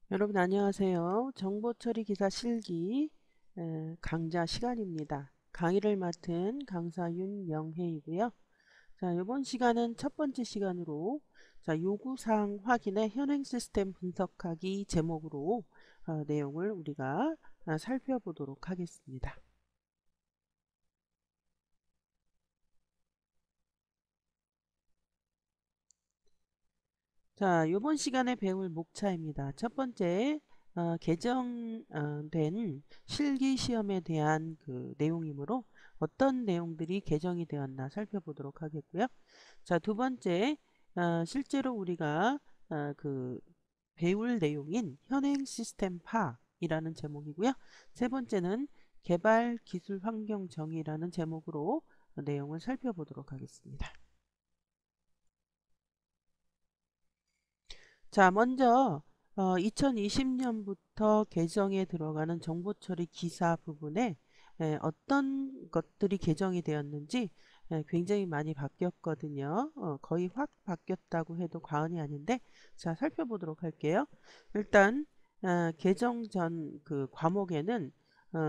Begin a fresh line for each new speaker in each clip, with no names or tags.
여러분 안녕하세요. 정보처리 기사 실기 강좌 시간입니다. 강의를 맡은 강사 윤영혜이고요. 자, 이번 시간은 첫 번째 시간으로 요구사항 확인의 현행 시스템 분석하기 제목으로 내용을 우리가 살펴보도록 하겠습니다. 자, 이번 시간에 배울 목차입니다. 첫 번째, 개정된 실기 시험에 대한 그 내용이므로 어떤 내용들이 개정이 되었나 살펴보도록 하겠고요. 자, 두 번째, 실제로 우리가 배울 내용인 현행 시스템 파이라는 제목이고요. 세 번째는 개발 기술 환경 정의라는 제목으로 내용을 살펴보도록 하겠습니다. 자, 먼저 2020년부터 개정에 들어가는 정보처리 기사 부분에 어떤 것들이 개정이 되었는지 굉장히 많이 바뀌었거든요. 거의 확 바뀌었다고 해도 과언이 아닌데, 자, 살펴보도록 할게요. 일단 개정 전 그 과목에는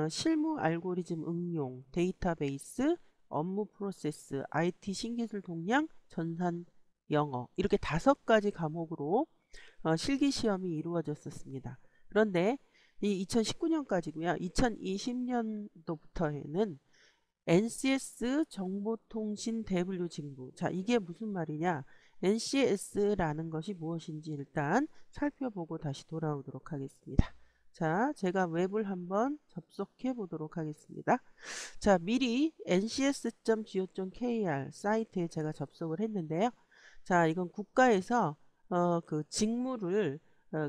실무 알고리즘 응용, 데이터베이스, 업무 프로세스, IT 신기술 동향, 전산 영어 이렇게 5가지 과목으로 실기 시험이 이루어졌었습니다. 그런데 이 2019년까지고요. 2020년도부터에는 NCS 정보통신 대분류 징부. 자, 이게 무슨 말이냐? NCS라는 것이 무엇인지 일단 살펴보고 다시 돌아오도록 하겠습니다. 자, 제가 웹을 한번 접속해 보도록 하겠습니다. 자, 미리 ncs.go.kr 사이트에 제가 접속을 했는데요. 자, 이건 국가에서 그 직무를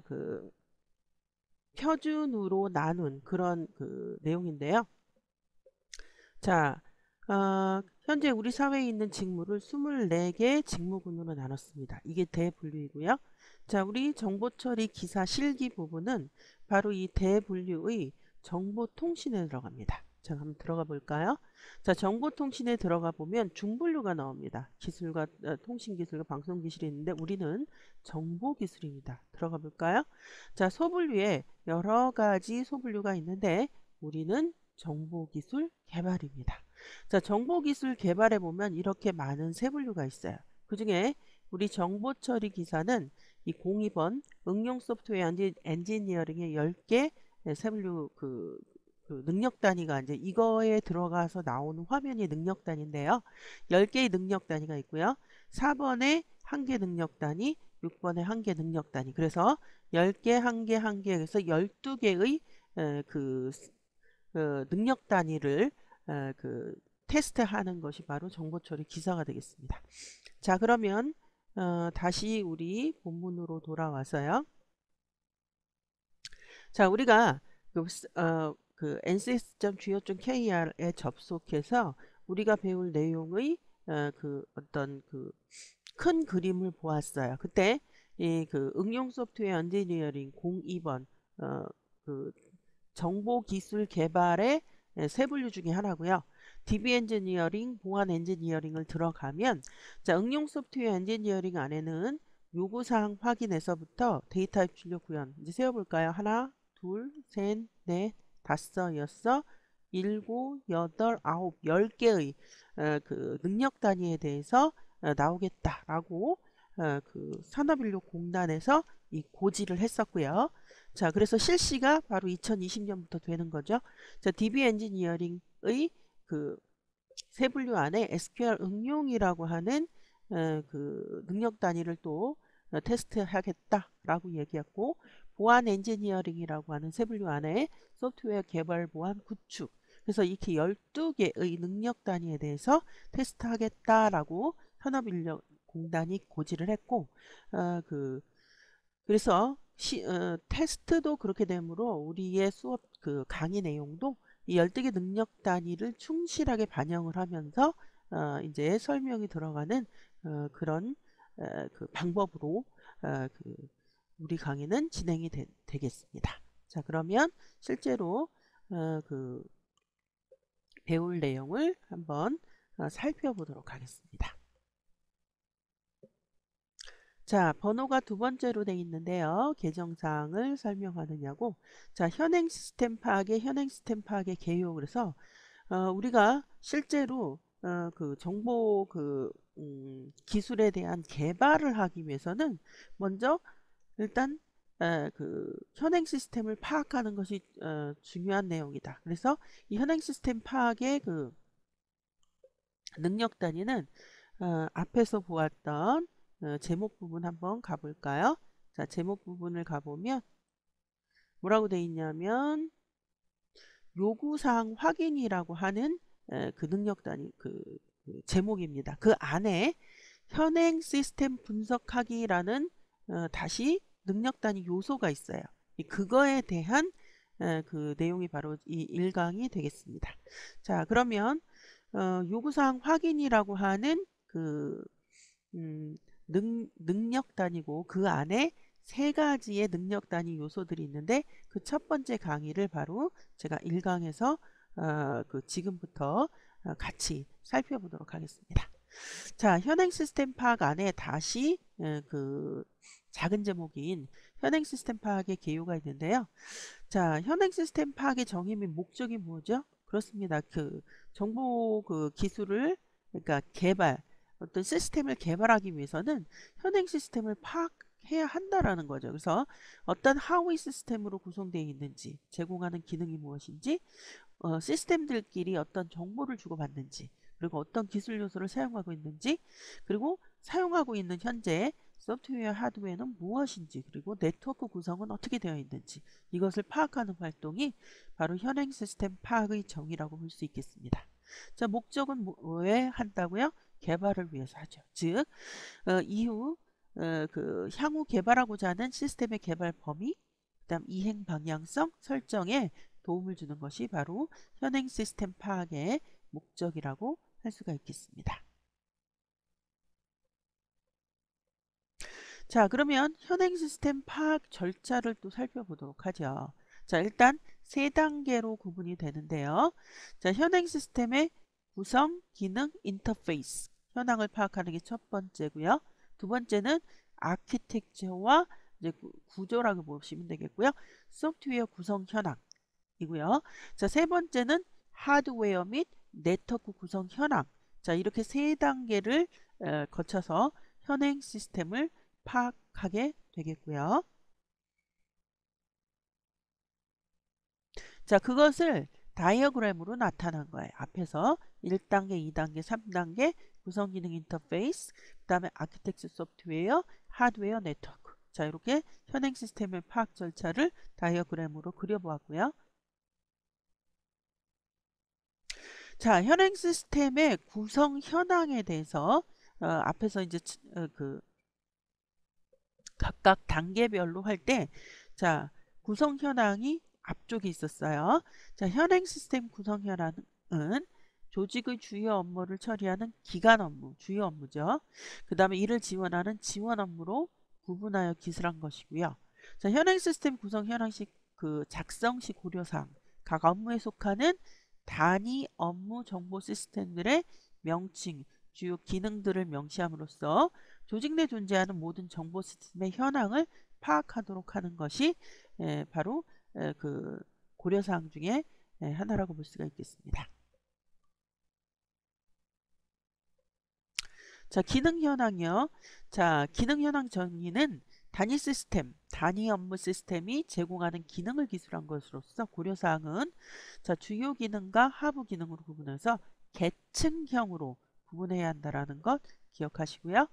그 표준으로 나눈 그런 그 내용인데요. 자, 현재 우리 사회에 있는 직무를 24개 직무군으로 나눴습니다. 이게 대분류이고요. 자, 우리 정보처리 기사 실기 부분은 바로 이 대분류의 정보통신에 들어갑니다. 자, 한번 들어가 볼까요? 자, 정보통신에 들어가 보면 중분류가 나옵니다. 기술과 통신기술과 방송기술이 있는데 우리는 정보기술입니다. 들어가 볼까요? 자, 소분류에 여러 가지 소분류가 있는데 우리는 정보기술 개발입니다. 자, 정보기술 개발에 보면 이렇게 많은 세분류가 있어요. 그 중에 우리 정보처리 기사는 이 02번 응용 소프트웨어 엔지니어링의 10개 세분류 그 능력 단위가 이제 이거에 들어가서 나오는 화면이 능력 단위인데요. 10개의 능력 단위가 있고요. 4번에 1개 능력 단위, 6번에 1개 능력 단위. 그래서 10개, 1개, 1개, 그래서 12개의 능력 단위를 테스트하는 것이 바로 정보처리 기사가 되겠습니다. 자, 그러면 다시 우리 본문으로 돌아와서요. 자, 우리가 ncs.go.kr에 접속해서 우리가 배울 내용의 어떤 큰 그림을 보았어요. 그때 이 응용 소프트웨어 엔지니어링 02번 그 정보기술 개발의 세 분류 중에 하나고요. DB 엔지니어링, 보안 엔지니어링을 들어가면 자, 응용 소프트웨어 엔지니어링 안에는 요구사항 확인에서부터 데이터 입출력 구현 이제 세어볼까요? 하나, 둘, 셋, 넷, 다섯, 여섯, 일곱, 여덟, 아홉, 10개의 능력 단위에 대해서 나오겠다라고 산업인력공단에서 이 고지를 했었고요. 자, 그래서 실시가 바로 2020년부터 되는 거죠. 자, DB 엔지니어링의 그 세 분류 안에 SQL 응용이라고 하는 능력 단위를 또 테스트하겠다라고 얘기했고, 보안 엔지니어링이라고 하는 세 분류 안에 소프트웨어 개발 보안 구축. 그래서 이렇게 12개의 능력 단위에 대해서 테스트하겠다라고 산업인력공단이 고지를 했고, 어, 그 그래서 테스트도 그렇게 되므로 우리의 수업 강의 내용도 이 12개 능력 단위를 충실하게 반영을 하면서 이제 설명이 들어가는 그런 방법으로 우리 강의는 진행이 되겠습니다. 자, 그러면 실제로 어, 그 배울 내용을 한번 살펴보도록 하겠습니다. 자, 번호가 두 번째로 돼 있는데요. 계정사항을 설명하느냐고. 자, 현행 시스템 파악의 개요. 그래서 우리가 실제로 그 정보 기술에 대한 개발을 하기 위해서는 먼저 일단 그 현행 시스템을 파악하는 것이 중요한 내용이다. 그래서 이 현행 시스템 파악의 그 능력 단위는 앞에서 보았던 제목 부분 한번 가볼까요? 자, 제목 부분을 가보면 뭐라고 돼 있냐면 요구사항 확인이라고 하는 그 능력 단위 그 제목입니다. 그 안에 현행 시스템 분석하기라는 다시 능력 단위 요소가 있어요. 그거에 대한 그 내용이 바로 이 1강이 되겠습니다. 자, 그러면 요구사항 확인이라고 하는 그 능력 단위고 그 안에 세 가지의 능력 단위 요소들이 있는데 그 첫 번째 강의를 바로 제가 1강에서 그 지금부터 같이 살펴보도록 하겠습니다. 자, 현행 시스템 파악 안에 다시 그 작은 제목인 현행 시스템 파악의 개요가 있는데요. 자, 현행 시스템 파악의 정의 및 목적이 뭐죠? 그렇습니다. 그 정보 그 기술을 그러니까 개발 어떤 시스템을 개발하기 위해서는 현행 시스템을 파악해야 한다라는 거죠. 그래서 어떤 하위 시스템으로 구성되어 있는지, 제공하는 기능이 무엇인지, 시스템들끼리 어떤 정보를 주고받는지, 그리고 어떤 기술 요소를 사용하고 있는지, 그리고 사용하고 있는 현재 소프트웨어 하드웨어는 무엇인지, 그리고 네트워크 구성은 어떻게 되어 있는지 이것을 파악하는 활동이 바로 현행 시스템 파악의 정의라고 볼 수 있겠습니다. 자, 목적은 왜 한다고요? 개발을 위해서 하죠. 즉 이후 그 향후 개발하고자 하는 시스템의 개발 범위, 그다음 이행 방향성 설정에 도움을 주는 것이 바로 현행 시스템 파악의 목적이라고 할 수가 있겠습니다. 자, 그러면 현행 시스템 파악 절차를 또 살펴보도록 하죠. 자, 일단 세 단계로 구분이 되는데요. 자, 현행 시스템의 구성, 기능, 인터페이스 현황을 파악하는 게 첫 번째고요. 두 번째는 아키텍처와 이제 구조라고 보시면 되겠고요. 소프트웨어 구성 현황이고요. 자, 세 번째는 하드웨어 및 네트워크 구성 현황. 자, 이렇게 세 단계를 거쳐서 현행 시스템을 파악하게 되겠고요. 자, 그것을 다이어그램으로 나타난 거예요. 앞에서 1단계, 2단계, 3단계 구성기능 인터페이스, 그 다음에 아키텍처 소프트웨어, 하드웨어 네트워크. 자, 이렇게 현행 시스템의 파악 절차를 다이어그램으로 그려보았고요. 자, 현행 시스템의 구성 현황에 대해서 앞에서 이제 그 각각 단계별로 할 때, 자, 구성 현황이 앞쪽에 있었어요. 자, 현행 시스템 구성 현황은 조직의 주요 업무를 처리하는 기간 업무, 주요 업무죠. 그 다음에 이를 지원하는 지원 업무로 구분하여 기술한 것이고요. 자, 현행 시스템 구성 현황식 그 작성 시 고려사항, 각 업무에 속하는 단위 업무 정보 시스템들의 명칭, 주요 기능들을 명시함으로써 조직 내 존재하는 모든 정보 시스템의 현황을 파악하도록 하는 것이 바로 그 고려사항 중에 하나라고 볼 수가 있겠습니다. 자, 기능 현황이요. 자, 기능 현황 정의는 단위 시스템, 단위 업무 시스템이 제공하는 기능을 기술한 것으로서 고려사항은 자, 주요 기능과 하부 기능으로 구분해서 계층형으로 구분해야 한다는 것 기억하시고요.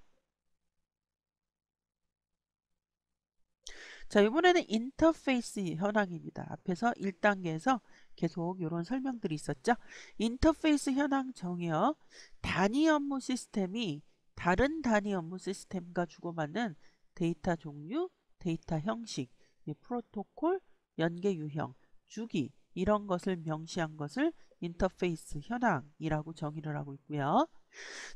자, 이번에는 인터페이스 현황입니다. 앞에서 1단계에서 계속 이런 설명들이 있었죠. 인터페이스 현황 정의요. 단위 업무 시스템이 다른 단위 업무 시스템과 주고받는 데이터 종류, 데이터 형식, 프로토콜, 연계 유형, 주기 이런 것을 명시한 것을 인터페이스 현황이라고 정의를 하고 있고요.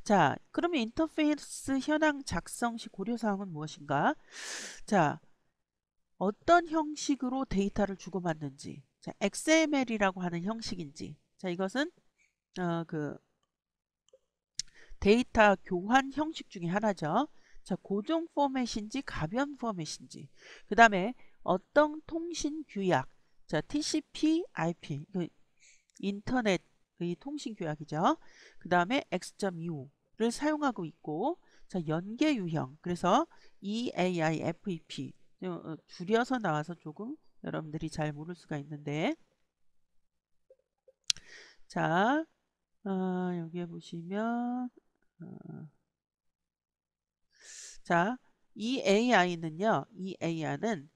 자, 그러면 인터페이스 현황 작성 시 고려사항은 무엇인가? 자, 어떤 형식으로 데이터를 주고받는지, 자, XML이라고 하는 형식인지, 자, 이것은 그 데이터 교환 형식 중에 하나죠. 자, 고정 포맷인지 가변 포맷인지. 그 다음에 어떤 통신 규약. 자, TCP, IP. 인터넷의 통신 규약이죠. 그 다음에 X.25를 사용하고 있고, 자, 연계 유형. 그래서 EAI-FEP. 줄여서 나와서 조금 여러분들이 잘 모를 수가 있는데, 자, 여기에 보시면, 자, EAI는요, EAI는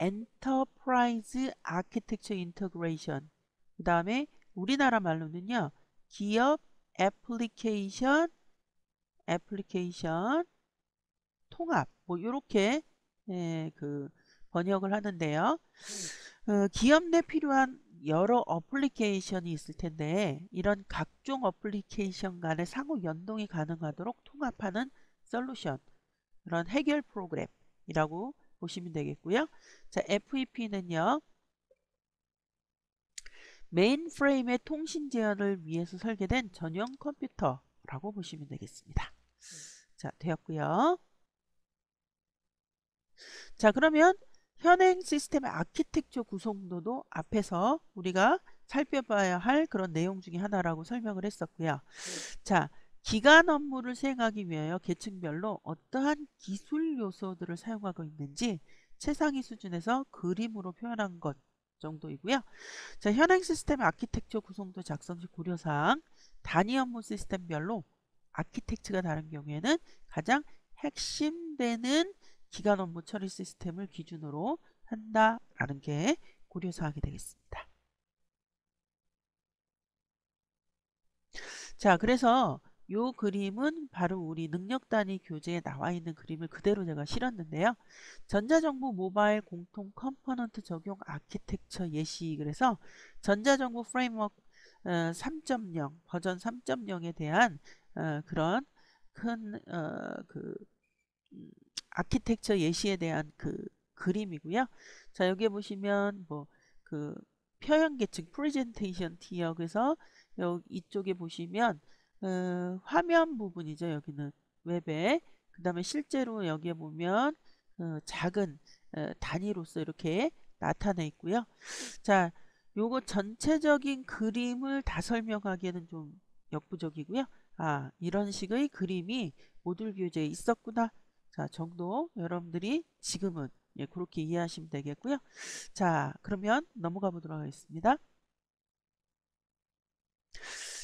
Enterprise Architecture Integration. 그 다음에 우리나라 말로는요, 기업 애플리케이션 통합. 뭐, 요렇게, 그, 번역을 하는데요. 기업 내 필요한 여러 어플리케이션이 있을 텐데 이런 각종 어플리케이션 간의 상호 연동이 가능하도록 통합하는 솔루션, 그런 해결 프로그램이라고 보시면 되겠고요. 자, FEP는요. 메인프레임의 통신 제어를 위해서 설계된 전용 컴퓨터라고 보시면 되겠습니다. 자, 되었고요. 자, 그러면 현행 시스템의 아키텍처 구성도도 앞에서 우리가 살펴봐야 할 그런 내용 중에 하나라고 설명을 했었고요. 자, 기간 업무를 수행하기 위하여 계층별로 어떠한 기술 요소들을 사용하고 있는지 최상위 수준에서 그림으로 표현한 것 정도이고요. 자, 현행 시스템의 아키텍처 구성도 작성 시 고려사항, 단위 업무 시스템별로 아키텍처가 다른 경우에는 가장 핵심되는 기간 업무 처리 시스템을 기준으로 한다라는 게 고려사항이 되겠습니다. 자, 그래서 요 그림은 바로 우리 능력단위 교재에 나와 있는 그림을 그대로 제가 실었는데요. 전자정보 모바일 공통 컴포넌트 적용 아키텍처 예시. 그래서 전자정보 프레임워크 3.0 버전 3.0에 대한 그런 큰 아키텍처 예시에 대한 그 그림이고요. 자, 여기에 보시면 뭐 그 표현계층 프레젠테이션 티어. 그래서 이쪽에 보시면 화면 부분이죠. 여기는 웹에. 그 다음에 실제로 여기에 보면 작은 단위로서 이렇게 나타내 있고요. 자, 요거 전체적인 그림을 다 설명하기에는 좀 역부족이고요. 아, 이런 식의 그림이 모듈 교재에 있었구나. 자, 정도 여러분들이 지금은 그렇게 이해하시면 되겠고요. 자, 그러면 넘어가 보도록 하겠습니다.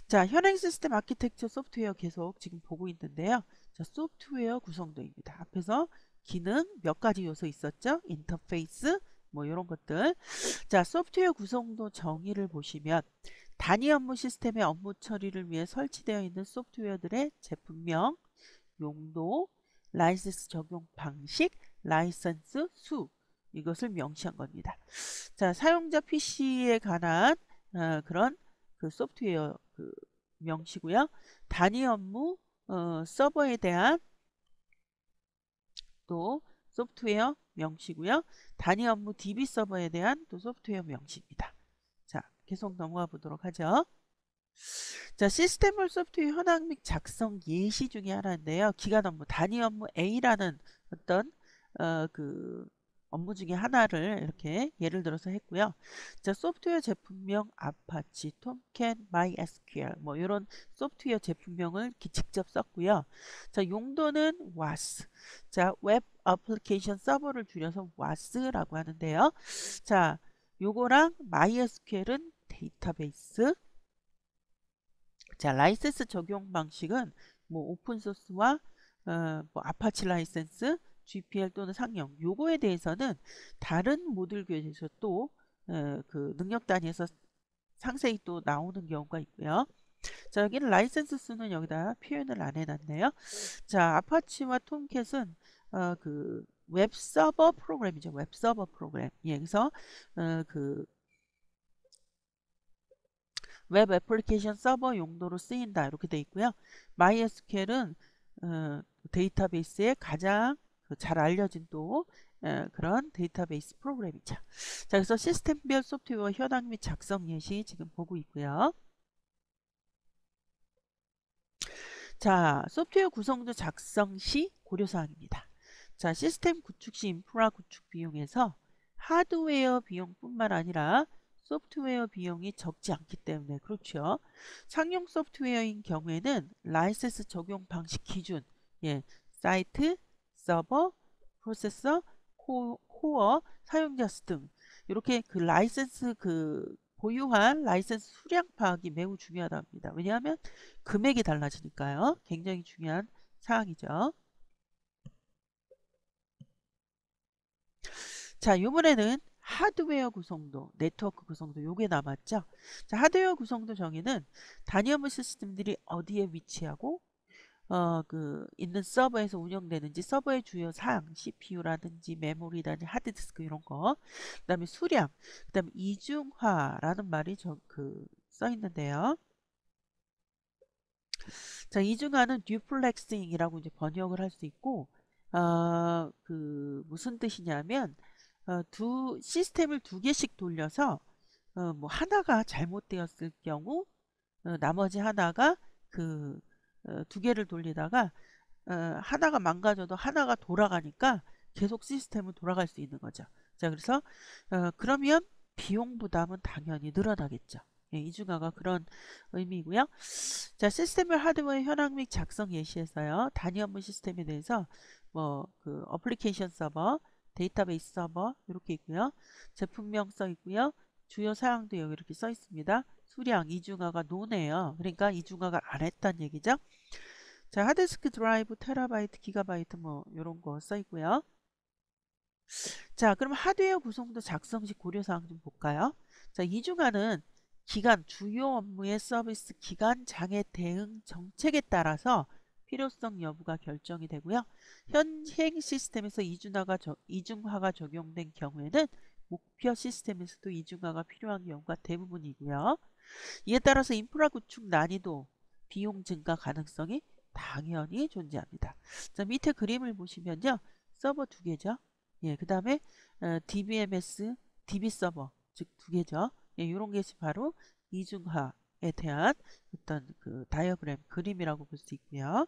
자, 현행 시스템 아키텍처 소프트웨어 계속 지금 보고 있는데요. 자, 소프트웨어 구성도입니다. 앞에서 기능 몇 가지 요소 있었죠? 인터페이스 뭐 이런 것들. 자, 소프트웨어 구성도 정의를 보시면 단위 업무 시스템의 업무 처리를 위해 설치되어 있는 소프트웨어들의 제품명, 용도, 라이센스 적용 방식, 라이센스 수, 이것을 명시한 겁니다. 자, 사용자 PC에 관한 그런 그 소프트웨어 그 명시고요. 단위 업무 서버에 대한 또 소프트웨어 명시고요. 단위 업무 DB 서버에 대한 또 소프트웨어 명시입니다. 자, 계속 넘어가 보도록 하죠. 자, 시스템별 소프트웨어 현황 및 작성 예시 중에 하나인데요. 기간 업무, 단위 업무 A라는 어떤 그 업무 중에 하나를 이렇게 예를 들어서 했고요. 자, 소프트웨어 제품명 아파치, 톰캣, 마이에스큐엘 뭐 이런 소프트웨어 제품명을 직접 썼고요. 자, 용도는 WAS. 자, 웹 어플리케이션 서버를 줄여서 WAS라고 하는데요. 자, 요거랑 MySQL은 데이터베이스. 자, 라이센스 적용 방식은 뭐 오픈소스와 뭐 아파치 라이센스, GPL 또는 상용 요거에 대해서는 다른 모듈 교재에서 또 그 능력 단위에서 상세히 또 나오는 경우가 있고요. 자, 여기는 라이센스 수는 여기다 표현을 안 해놨네요. 자, 아파치와 톰캣은 그 웹 서버 프로그램이죠. 웹 서버 프로그램. 예, 그래서 그 웹 애플리케이션 서버 용도로 쓰인다 이렇게 돼 있고요. MySQL은 데이터베이스에 가장 잘 알려진 또 그런 데이터베이스 프로그램이죠. 자, 그래서 시스템별 소프트웨어 현황 및 작성 예시 지금 보고 있고요. 자, 소프트웨어 구성도 작성 시 고려사항입니다. 자, 시스템 구축 시 인프라 구축 비용에서 하드웨어 비용뿐만 아니라 소프트웨어 비용이 적지 않기 때문에 그렇죠. 상용 소프트웨어인 경우에는 라이센스 적용 방식 기준, 예, 사이트, 서버, 프로세서, 코어, 사용자 수 등 이렇게 그 라이센스 보유한 라이센스 수량 파악이 매우 중요하답니다. 왜냐하면 금액이 달라지니까요. 굉장히 중요한 사항이죠. 자, 이번에는 하드웨어 구성도, 네트워크 구성도 요게 남았죠. 자, 하드웨어 구성도 정의는 단위 업무 시스템들이 어디에 위치하고 있는 서버에서 운영되는지 서버의 주요 사양, CPU라든지 메모리라든지 하드디스크 이런 거, 그다음에 수량, 그다음에 이중화라는 말이 써 있는데요. 자, 이중화는 듀플렉싱이라고 이제 번역을 할 수 있고, 무슨 뜻이냐면, 시스템을 두 개씩 돌려서, 뭐, 하나가 잘못되었을 경우, 나머지 하나가 두 개를 돌리다가, 하나가 망가져도 하나가 돌아가니까 계속 시스템은 돌아갈 수 있는 거죠. 자, 그래서, 그러면 비용 부담은 당연히 늘어나겠죠. 예, 이중화가 그런 의미고요. 자, 시스템별 하드웨어 현황 및 작성 예시에서요. 단위 업무 시스템에 대해서 어플리케이션 서버, 데이터베이스 서버 이렇게 있고요. 제품명 써 있고요. 주요 사항도 여기 이렇게 써 있습니다. 수량 이중화가 노네요. 그러니까 이중화가 안 했다는 얘기죠. 자, 하드디스크 드라이브 테라바이트, 기가바이트 뭐 이런 거 써 있고요. 자, 그럼 하드웨어 구성도 작성 시 고려사항 좀 볼까요? 자, 이중화는 기간, 주요 업무의 서비스 기간 장애 대응 정책에 따라서 필요성 여부가 결정이 되고요. 현행 시스템에서 이중화가 적용된 경우에는 목표 시스템에서도 이중화가 필요한 경우가 대부분이고요. 이에 따라서 인프라 구축 난이도, 비용 증가 가능성이 당연히 존재합니다. 자, 밑에 그림을 보시면요. 서버 두 개죠. 예, 그 다음에 DBMS, DB 서버 즉 두 개죠. 예, 이런 것이 바로 이중화에 대한 어떤 다이어그램 그림이라고 볼 수 있고요.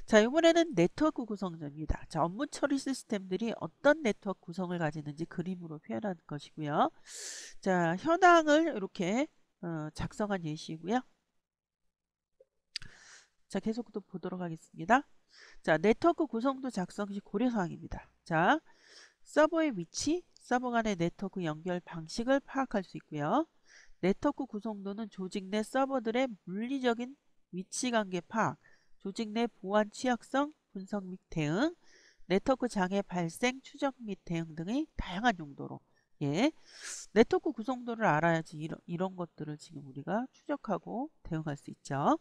자, 이번에는 네트워크 구성입니다. 자, 업무 처리 시스템들이 어떤 네트워크 구성을 가지는지 그림으로 표현하는 것이고요. 자, 현황을 이렇게 작성한 예시고요. 자, 계속 또 보도록 하겠습니다. 자, 네트워크 구성도 작성 시 고려사항입니다. 자, 서버의 위치, 서버 간의 네트워크 연결 방식을 파악할 수 있고요. 네트워크 구성도는 조직 내 서버들의 물리적인 위치관계 파악, 조직 내 보안 취약성 분석 및 대응, 네트워크 장애 발생 추적 및 대응 등의 다양한 용도로 예, 네트워크 구성도를 알아야지 이런 것들을 지금 우리가 추적하고 대응할 수 있죠.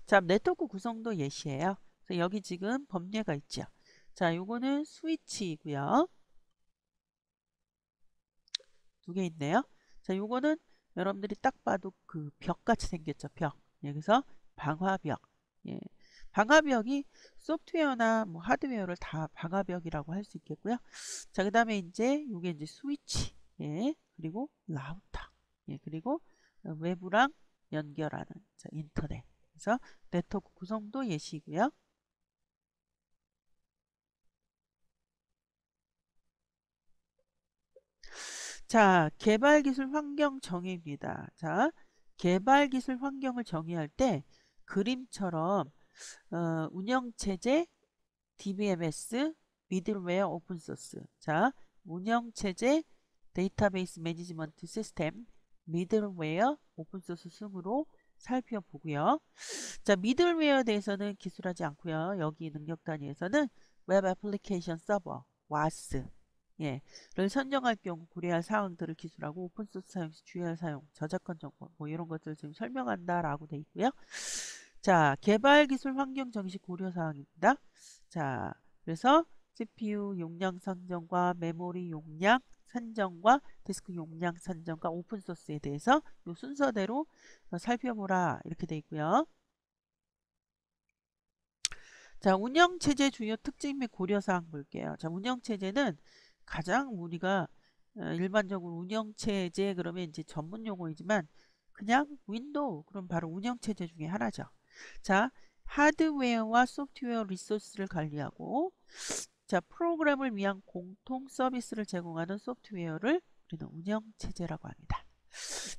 자, 네트워크 구성도 예시예요. 그래서 여기 지금 범례가 있죠. 자, 요거는 스위치이고요. 두 개 있네요. 자, 요거는 여러분들이 딱 봐도 그 벽같이 생겼죠. 벽. 예, 그래서 방화벽. 예. 방화벽이 소프트웨어나 뭐 하드웨어를 다 방화벽이라고 할 수 있겠고요. 자, 그다음에 이제 요게 이제 스위치. 예. 그리고 라우터. 예. 그리고 외부랑 연결하는 자, 인터넷. 그래서 네트워크 구성도 예시고요. 자, 개발기술 환경 정의입니다. 자, 개발기술 환경을 정의할 때 그림처럼 운영체제, DBMS, 미들웨어, 오픈소스. 자, 운영체제, 데이터베이스 매니지먼트 시스템, 미들웨어, 오픈소스 순으로 살펴보고요. 자, 미들웨어에 대해서는 기술하지 않고요. 여기 능력 단위에서는 웹 애플리케이션 서버, WAS, 예, 를 선정할 경우 고려할 사항들을 기술하고 오픈소스 사용 시 주의할 사용, 저작권 정보 뭐 이런 것들을 지금 설명한다라고 돼 있고요. 자, 개발 기술 환경 정식 고려 사항입니다. 자, 그래서 CPU 용량 선정과 메모리 용량 산정과 디스크 용량 산정과 오픈소스에 대해서 이 순서대로 살펴보라 이렇게 돼 있고요. 자, 운영체제 주요 특징 및 고려사항 볼게요. 자, 운영체제는 가장 우리가 일반적으로 운영체제 그러면 이제 전문 용어이지만 그냥 윈도우 그럼 바로 운영체제 중에 하나죠. 자, 하드웨어와 소프트웨어 리소스를 관리하고 자, 프로그램을 위한 공통 서비스를 제공하는 소프트웨어를 우리는 운영체제라고 합니다.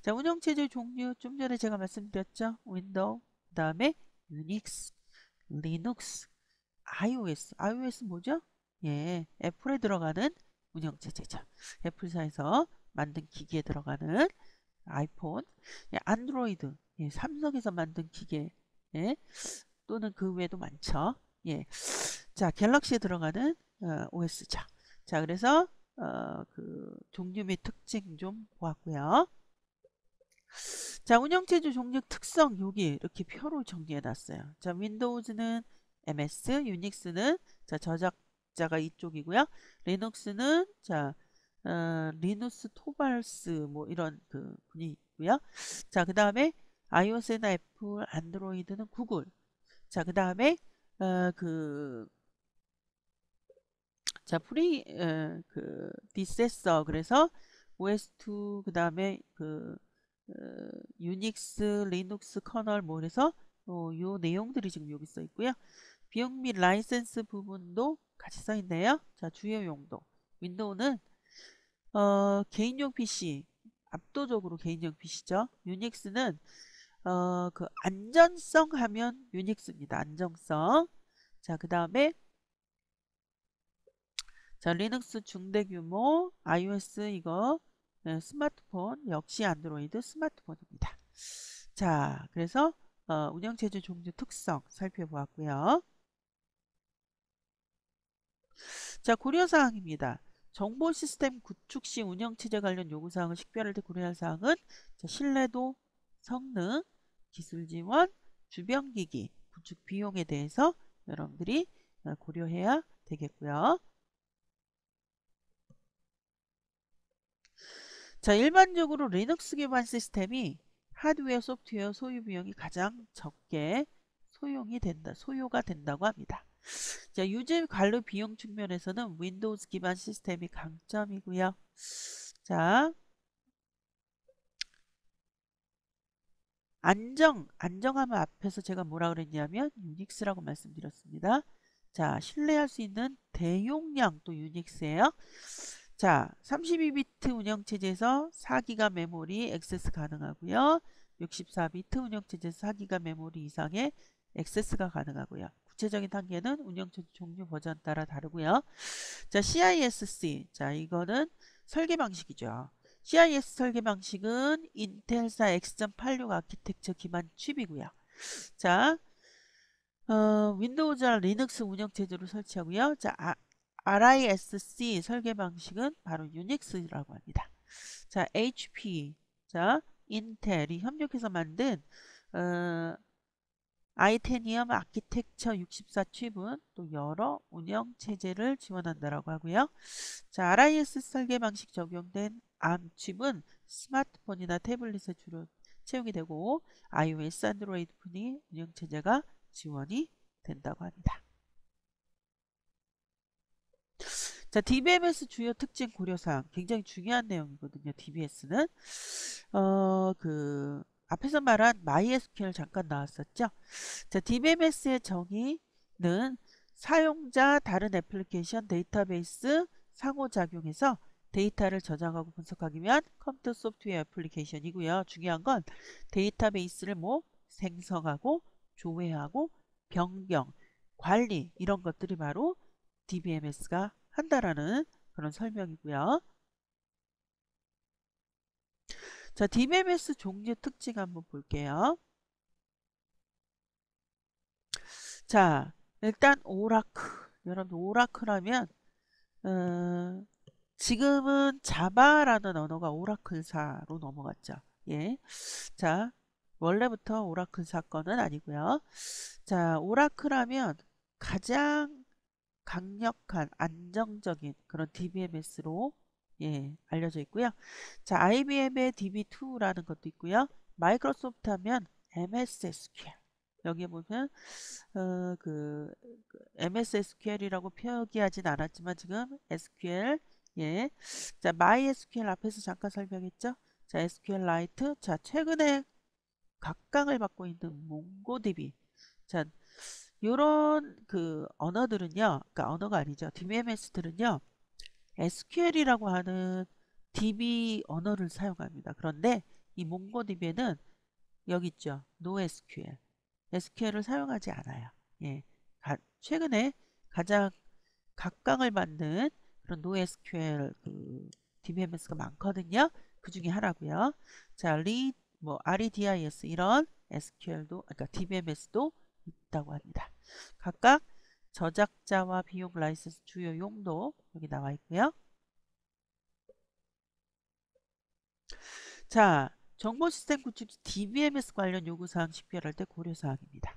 자, 운영체제 종류 좀 전에 제가 말씀드렸죠. 윈도우, 그 다음에 유닉스, 리눅스, iOS. iOS 뭐죠? 예, 애플에 들어가는 운영체제죠. 애플사에서 만든 기기에 들어가는 아이폰, 예, 안드로이드, 예, 삼성에서 만든 기계, 예, 또는 그 외에도 많죠. 예, 자, 갤럭시에 들어가는 OS죠. 자, 그래서 그 종류 및 특징 좀 보았고요. 자, 운영체제 종류 특성 여기 이렇게 표로 정리해 놨어요. 자, 윈도우즈는 MS, 유닉스는 자, 저작자가 이쪽이고요. 리눅스는 자, 리누스 토발스 뭐 이런 그 분이 있고요. 자, 그다음에 iOS나 애플, 안드로이드는 구글. 자, 그다음에 그 자, 그 디세서 그래서 OS2 그다음에 그 유닉스, 리눅스 커널 뭐 그래서 요 내용들이 지금 여기 써 있고요. 비용 및 라이센스 부분도 같이 써 있네요. 자, 주요 용도. 윈도우는 개인용 PC 압도적으로 개인용 PC죠. 유닉스는 그 안전성 하면 유닉스입니다. 안정성. 자, 그다음에 자, 리눅스 중대 규모, iOS 이거 스마트폰 역시 안드로이드 스마트폰입니다. 자, 그래서 운영체제 종류 특성 살펴보았고요. 자, 고려사항입니다. 정보 시스템 구축 시 운영체제 관련 요구사항을 식별할 때 고려할 사항은 자, 신뢰도, 성능, 기술 지원, 주변기기, 구축 비용에 대해서 여러분들이 고려해야 되겠고요. 자, 일반적으로 리눅스 기반 시스템이 하드웨어, 소프트웨어 소유 비용이 가장 적게 소요가 된다고 합니다. 자, 유지 관리 비용 측면에서는 윈도우즈 기반 시스템이 강점이고요. 자, 안정하면 앞에서 제가 뭐라 그랬냐면 유닉스라고 말씀드렸습니다. 자, 신뢰할 수 있는 대용량 또 유닉스예요. 자, 32비트 운영체제에서 4기가 메모리 액세스 가능하고요. 64비트 운영체제에서 4기가 메모리 이상의 액세스가 가능하고요. 구체적인 단계는 운영체제 종류 버전 따라 다르고요. 자, CISC. 자, 이거는 설계 방식이죠. CIS 설계 방식은 인텔사 X.86 아키텍처 기반 칩이고요. 자, 윈도우즈와 리눅스 운영체제로 설치하고요. 자, RISC 설계 방식은 바로 유닉스라고 합니다. 자, HP, 자, 인텔이 협력해서 만든 아이테니엄 아키텍처 64 칩은 또 여러 운영 체제를 지원한다라고 하고요. 자, RIS 설계 방식 적용된 ARM 칩은 스마트폰이나 태블릿에 주로 채용이 되고 iOS, 안드로이드 폰이 운영 체제가 지원이 된다고 합니다. 자, DBMS 주요 특징 고려사항 굉장히 중요한 내용이거든요. DBS는 그 앞에서 말한 MySQL 잠깐 나왔었죠. 자, DBMS의 정의는 사용자 다른 애플리케이션 데이터베이스 상호작용해서 데이터를 저장하고 분석하기 위한 컴퓨터 소프트웨어 애플리케이션이고요. 중요한 건 데이터베이스를 뭐 생성하고 조회하고 변경, 관리 이런 것들이 바로 DBMS가 한다라는 그런 설명이고요. 자, DBMS 종류 특징 한번 볼게요. 자, 일단 오라클. 여러분 오라클 하면 지금은 자바라는 언어가 오라클사로 넘어갔죠. 예. 자, 원래부터 오라클 사건은 아니고요. 자, 오라클 하면 가장 강력한 안정적인 그런 DBMS로 예, 알려져 있고요. 자, IBM의 DB2라는 것도 있고요. 마이크로소프트 하면 MS SQL. 여기에 보면 그 MS SQL이라고 표기하진 않았지만 지금 SQL 예. 자, MySQL 앞에서 잠깐 설명했죠? 자, SQLite. 자, 최근에 각광을 받고 있는 몽고DB. 자, 요런 그 언어들은요. 그러니까 언어가 아니죠. DBMS들은요. SQL이라고 하는 DB 언어를 사용합니다. 그런데 이 몽고DB에는 여기 있죠. NoSQL. SQL을 사용하지 않아요. 예. 최근에 가장 각광을 받는 그런 NoSQL 그 DBMS가 많거든요. 그 중에 하나고요. 자, REDIS 이런 SQL도 그러니까 DBMS도 있다고 합니다. 각각 저작자와 비용 라이센스 주요 용도 여기 나와 있고요. 자, 정보 시스템 구축 DBMS 관련 요구사항 식별할 때 고려사항입니다.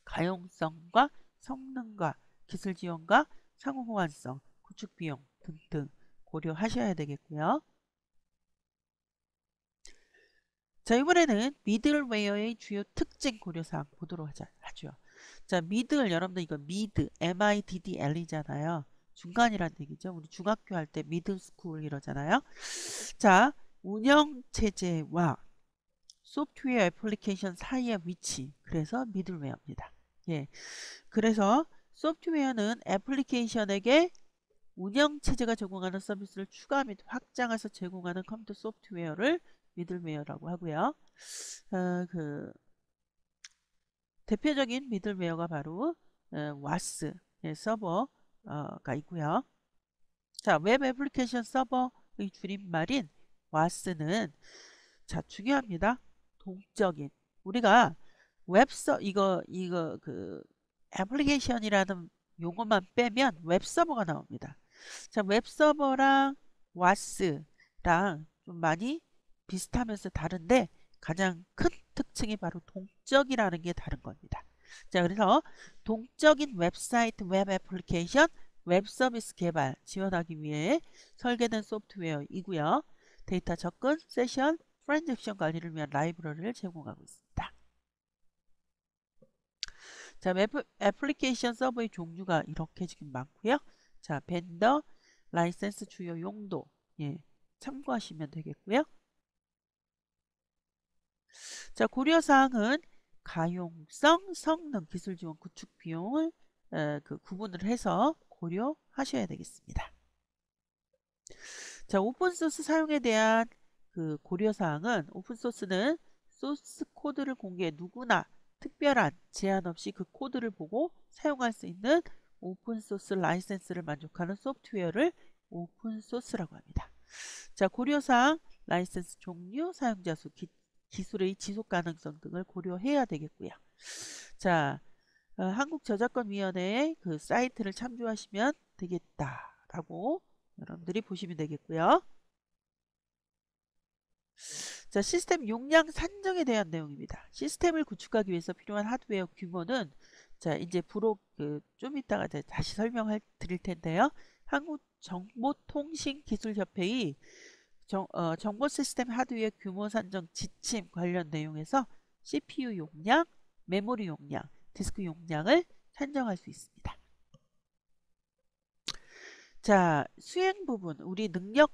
가용성과 성능과 기술 지원과 상호 호환성, 구축 비용 등등 고려하셔야 되겠고요. 자, 이번에는 미들웨어의 주요 특징 고려사항 보도록 하죠. 자, 미들 여러분들 이거 미드, MIDDL이잖아요. 중간이란 얘기죠. 우리 중학교 할 때 미들 스쿨 이러잖아요. 자, 운영 체제와 소프트웨어 애플리케이션 사이의 위치. 그래서 미들웨어입니다. 예. 그래서 소프트웨어는 애플리케이션에게 운영 체제가 제공하는 서비스를 추가 및 확장해서 제공하는 컴퓨터 소프트웨어를 미들웨어라고 하고요. 그 대표적인 미들웨어가 바로 와스 서버가 있고요. 자, 웹 애플리케이션 서버의 줄임말인 와스는 자, 중요합니다. 동적인 우리가 이거 그 애플리케이션이라는 용어만 빼면 웹서버가 나옵니다. 자, 웹서버랑 와스랑 좀 많이 비슷하면서 다른데 가장 큰 특징이 바로 동적이라는 게 다른 겁니다. 자, 그래서 동적인 웹사이트, 웹 애플리케이션, 웹 서비스 개발 지원하기 위해 설계된 소프트웨어이고요. 데이터 접근, 세션, 트랜잭션 관리를 위한 라이브러리를 제공하고 있습니다. 자, 애플리케이션 서버의 종류가 이렇게 지금 많고요. 자, 벤더, 라이센스 주요 용도 예, 참고하시면 되겠고요. 자, 고려사항은 가용성, 성능, 기술 지원, 구축 비용을 그 구분을 해서 고려하셔야 되겠습니다. 자, 오픈소스 사용에 대한 그 고려사항은 오픈소스는 소스 코드를 공개해 누구나 특별한 제한 없이 그 코드를 보고 사용할 수 있는 오픈소스 라이센스를 만족하는 소프트웨어를 오픈소스라고 합니다. 자, 고려사항 라이센스 종류, 사용자 수, 기술의 지속 가능성 등을 고려해야 되겠고요. 자, 한국저작권위원회의 그 사이트를 참조하시면 되겠다라고 여러분들이 보시면 되겠고요. 자, 시스템 용량 산정에 대한 내용입니다. 시스템을 구축하기 위해서 필요한 하드웨어 규모는 자, 이제 좀 이따가 다시 설명할 드릴 텐데요. 한국정보통신기술협회의 정보 시스템 하드웨어 규모 산정 지침 관련 내용에서 CPU 용량, 메모리 용량, 디스크 용량을 산정할 수 있습니다. 자, 수행 부분, 우리 능력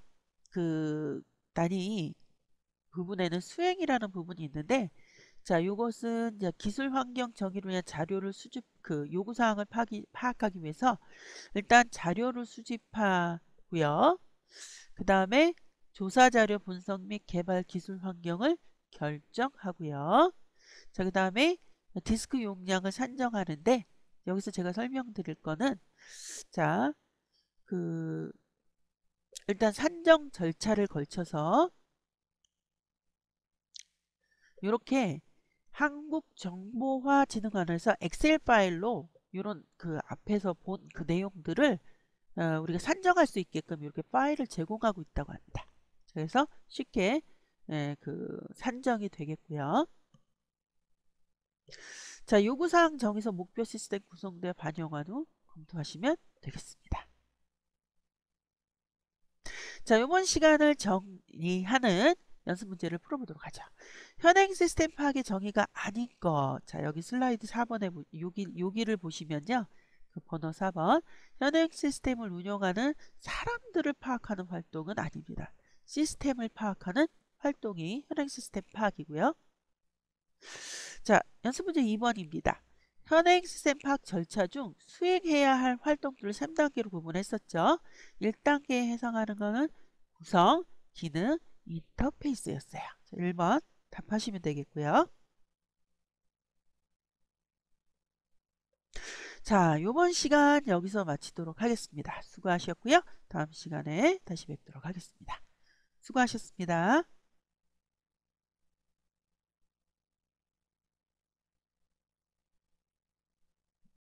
그 단위 부분에는 수행이라는 부분이 있는데, 자, 이것은 이제 기술 환경 정의를 위한 자료를 요구 사항을 파악하기 위해서 일단 자료를 수집하고요. 그 다음에 조사 자료 분석 및 개발 기술 환경을 결정하고요. 자, 그 다음에 디스크 용량을 산정하는데 여기서 제가 설명드릴 거는 자, 일단 산정 절차를 걸쳐서 이렇게 한국정보화진흥원에서 엑셀 파일로 이런 그 앞에서 본 그 내용들을 우리가 산정할 수 있게끔 이렇게 파일을 제공하고 있다고 합니다. 그래서 쉽게 그 산정이 되겠고요. 자, 요구사항 정의서 목표 시스템 구성대 반영한 후 검토하시면 되겠습니다. 자, 이번 시간을 정리하는 연습 문제를 풀어보도록 하죠. 현행 시스템 파악의 정의가 아닌 것. 자, 여기 슬라이드 4번에 여기를 보시면요. 그 번호 4번. 현행 시스템을 운영하는 사람들을 파악하는 활동은 아닙니다. 시스템을 파악하는 활동이 현행 시스템 파악이고요. 자, 연습 문제 2번입니다. 현행 시스템 파악 절차 중 수행해야 할 활동들을 3단계로 구분했었죠. 1단계에 해당하는 거는 구성, 기능, 인터페이스였어요. 자, 1번 답하시면 되겠고요. 자, 요번 시간 여기서 마치도록 하겠습니다. 수고하셨고요. 다음 시간에 다시 뵙도록 하겠습니다. 수고하셨습니다.